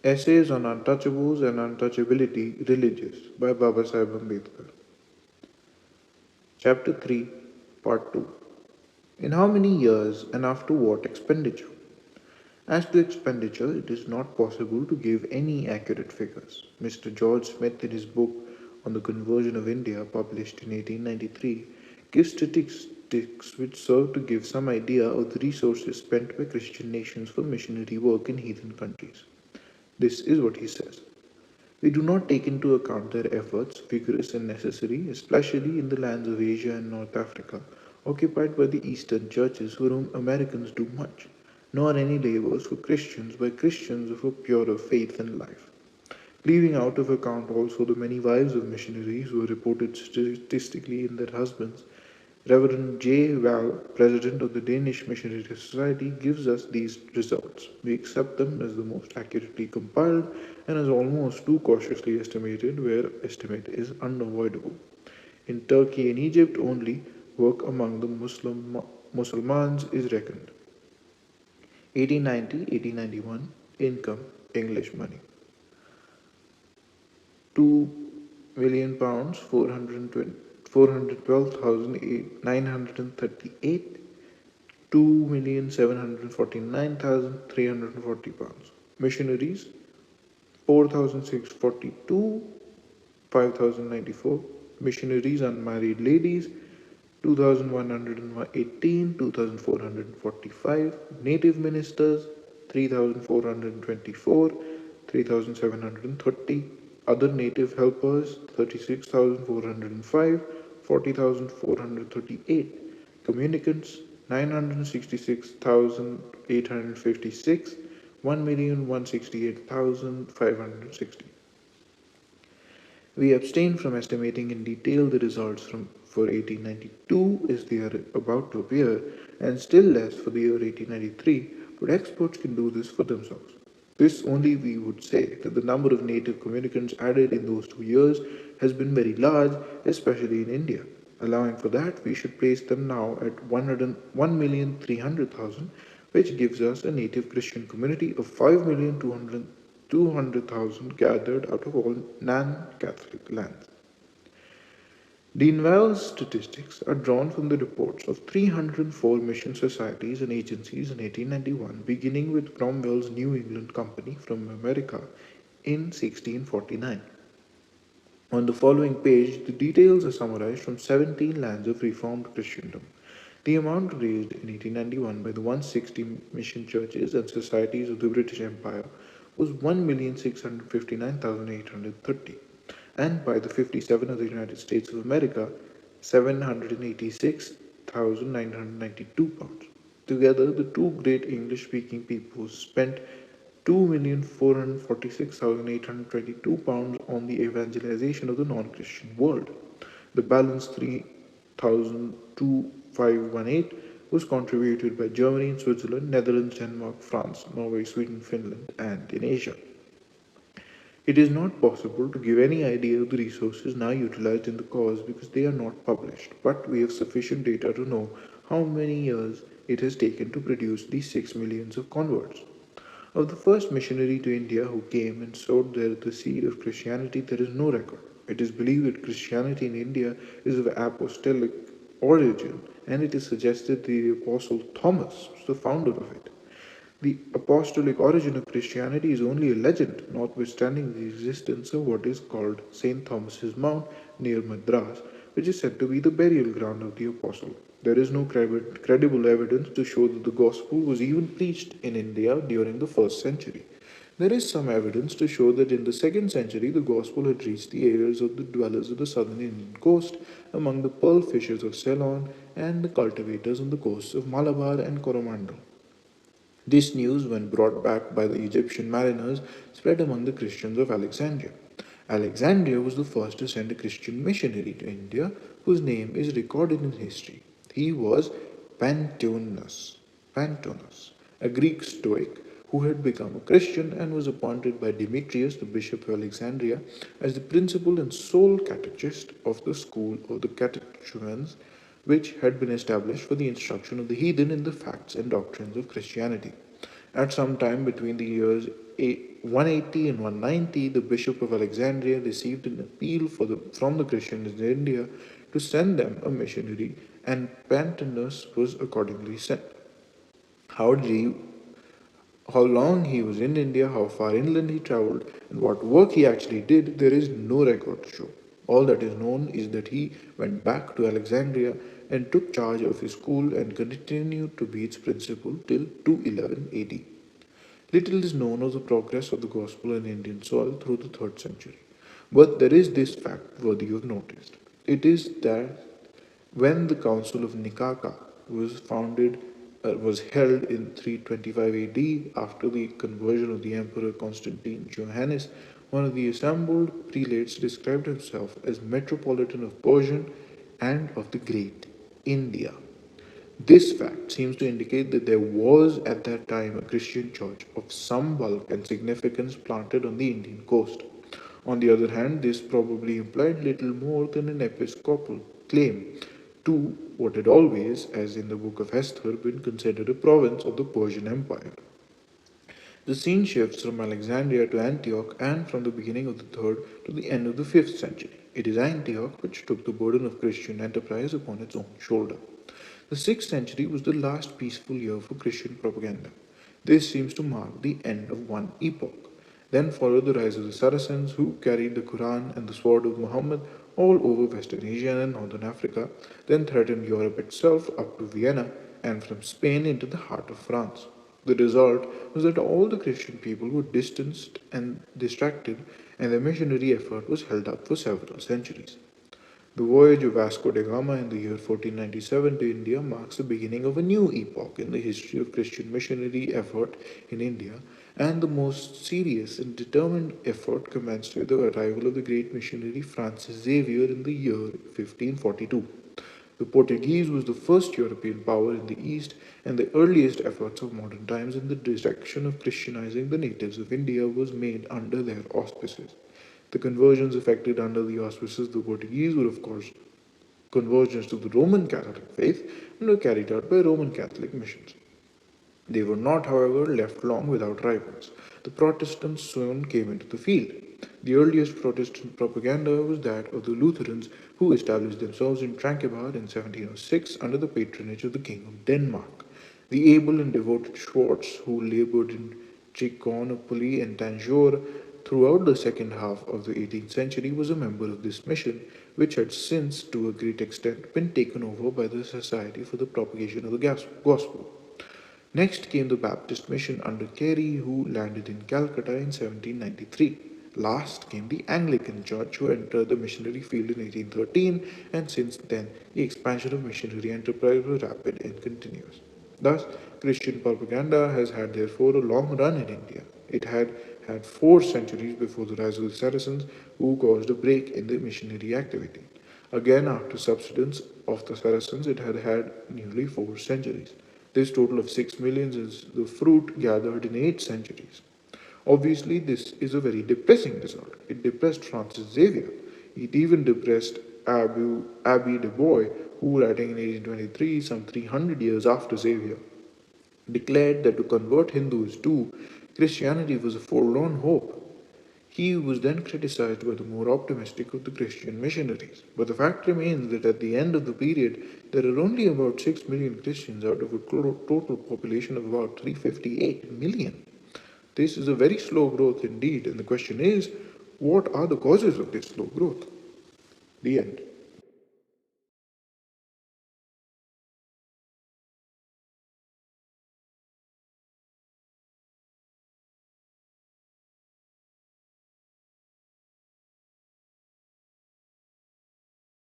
Essays on Untouchables and Untouchability Religious by Baba Sahib Ambedkar. Chapter 3, Part 2. In how many years and after what expenditure? As to expenditure, it is not possible to give any accurate figures. Mr. George Smith, in his book on the conversion of India, published in 1893, gives statistics which serve to give some idea of the resources spent by Christian nations for missionary work in heathen countries. This is what he says. We do not take into account their efforts, vigorous and necessary, especially in the lands of Asia and North Africa, occupied by the Eastern churches for whom Americans do much, nor any labors for Christians by Christians of a purer faith and life. Leaving out of account also the many wives of missionaries who are reported statistically in their husbands, Reverend J. Val, president of the Danish Missionary Society, gives us these results. We accept them as the most accurately compiled and as almost too cautiously estimated where estimate is unavoidable. In Turkey and Egypt only, work among the Muslims is reckoned. 1890-1891 income, English money. £2 million, 412,938, 2,749,340 pounds. Missionaries, 4,642, 5,094. Missionaries unmarried ladies, 2,118, 2,445. Native ministers, 3,424, 3,730. Other native helpers, 36,405, 40,438. Communicants, 966,856, 1,168,560. We abstain from estimating in detail the results for 1892 as they are about to appear, and still less for the year 1893, but experts can do this for themselves. This only we would say that the number of native communicants added in those 2 years has been very large, especially in India. Allowing for that, we should place them now at 1,300,000, which gives us a native Christian community of 5,200,000 gathered out of all non-Catholic lands. Dinwale's statistics are drawn from the reports of 304 mission societies and agencies in 1891, beginning with Cromwell's New England Company from America in 1649. On the following page, the details are summarized from 17 lands of Reformed Christendom. The amount raised in 1891 by the 160 mission churches and societies of the British Empire was 1,659,830, and by the 57 of the United States of America, 786,992 pounds. Together, the two great English-speaking peoples spent 2,446,822 pounds on the evangelization of the non-Christian world. The balance 3,02518 was contributed by Germany and Switzerland, Netherlands, Denmark, France, Norway, Sweden, Finland, and in Asia. It is not possible to give any idea of the resources now utilized in the cause because they are not published, but we have sufficient data to know how many years it has taken to produce these 6 millions of converts. Of the first missionary to India who came and sowed there the seed of Christianity, there is no record. It is believed that Christianity in India is of apostolic origin, and it is suggested the Apostle Thomas was the founder of it. The apostolic origin of Christianity is only a legend, notwithstanding the existence of what is called St. Thomas's Mount near Madras, which is said to be the burial ground of the apostle. There is no credible evidence to show that the gospel was even preached in India during the 1st century. There is some evidence to show that in the 2nd century the gospel had reached the ears of the dwellers of the southern Indian coast, among the pearl fishers of Ceylon and the cultivators on the coasts of Malabar and Coromandel. This news, when brought back by the Egyptian mariners, spread among the Christians of Alexandria. Alexandria was the first to send a Christian missionary to India, whose name is recorded in history. He was Pantonus, a Greek Stoic who had become a Christian and was appointed by Demetrius, the bishop of Alexandria, as the principal and sole catechist of the school of the catechumens, which had been established for the instruction of the heathen in the facts and doctrines of Christianity. At some time between the years 180 and 190, the Bishop of Alexandria received an appeal from the Christians in India to send them a missionary, and Pantanus was accordingly sent. How did he how long he was in India, how far inland he traveled, and what work he actually did, there is no record to show. All that is known is that he went back to Alexandria and took charge of his school and continued to be its principal till 211 AD. Little is known of the progress of the gospel in Indian soil through the 3rd century. But there is this fact worthy of notice. It is that when the Council of Nikaka was held in 325 AD after the conversion of the Emperor Constantine Johannes, one of the assembled prelates described himself as Metropolitan of Persian and of the Great India. This fact seems to indicate that there was at that time a Christian church of some bulk and significance planted on the Indian coast. On the other hand, this probably implied little more than an episcopal claim to what had always, as in the Book of Esther, been considered a province of the Persian Empire. The scene shifts from Alexandria to Antioch and from the beginning of the 3rd to the end of the 5th century. It is Antioch which took the burden of Christian enterprise upon its own shoulder. The 6th century was the last peaceful year for Christian propaganda. This seems to mark the end of one epoch. Then followed the rise of the Saracens, who carried the Quran and the sword of Muhammad all over Western Asia and Northern Africa, then threatened Europe itself up to Vienna, and from Spain into the heart of France. The result was that all the Christian people were distanced and distracted, and their missionary effort was held up for several centuries. The voyage of Vasco da Gama in the year 1497 to India marks the beginning of a new epoch in the history of Christian missionary effort in India, and the most serious and determined effort commenced with the arrival of the great missionary Francis Xavier in the year 1542. The Portuguese was the first European power in the East, and the earliest efforts of modern times in the direction of Christianizing the natives of India was made under their auspices. The conversions effected under the auspices of the Portuguese were, of course, conversions to the Roman Catholic faith and were carried out by Roman Catholic missions. They were not, however, left long without rivals. The Protestants soon came into the field. The earliest Protestant propaganda was that of the Lutherans, who established themselves in Trankebar in 1706 under the patronage of the King of Denmark. The able and devoted Schwartz, who labored in Trichinopoly and Tanjore throughout the second half of the 18th century, was a member of this mission, which had since, to a great extent, been taken over by the Society for the Propagation of the Gospel. Next came the Baptist mission under Carey, who landed in Calcutta in 1793. Last came the Anglican Church, who entered the missionary field in 1813, and since then the expansion of missionary enterprise was rapid and continuous. Thus, Christian propaganda has had therefore a long run in India. It had had 4 centuries before the rise of the Saracens, who caused a break in the missionary activity. Again, after subsidence of the Saracens, it had had nearly 4 centuries. This total of 6 millions is the fruit gathered in 8 centuries. Obviously, this is a very depressing result. It depressed Francis Xavier. It even depressed Abbe de Boy, who, writing in 1823, some 300 years after Xavier, declared that to convert Hindus to Christianity was a forlorn hope. He was then criticized by the more optimistic of the Christian missionaries. But the fact remains that at the end of the period, there are only about 6 million Christians out of a total population of about 358 million. This is a very slow growth indeed, and the question is, what are the causes of this slow growth? The end.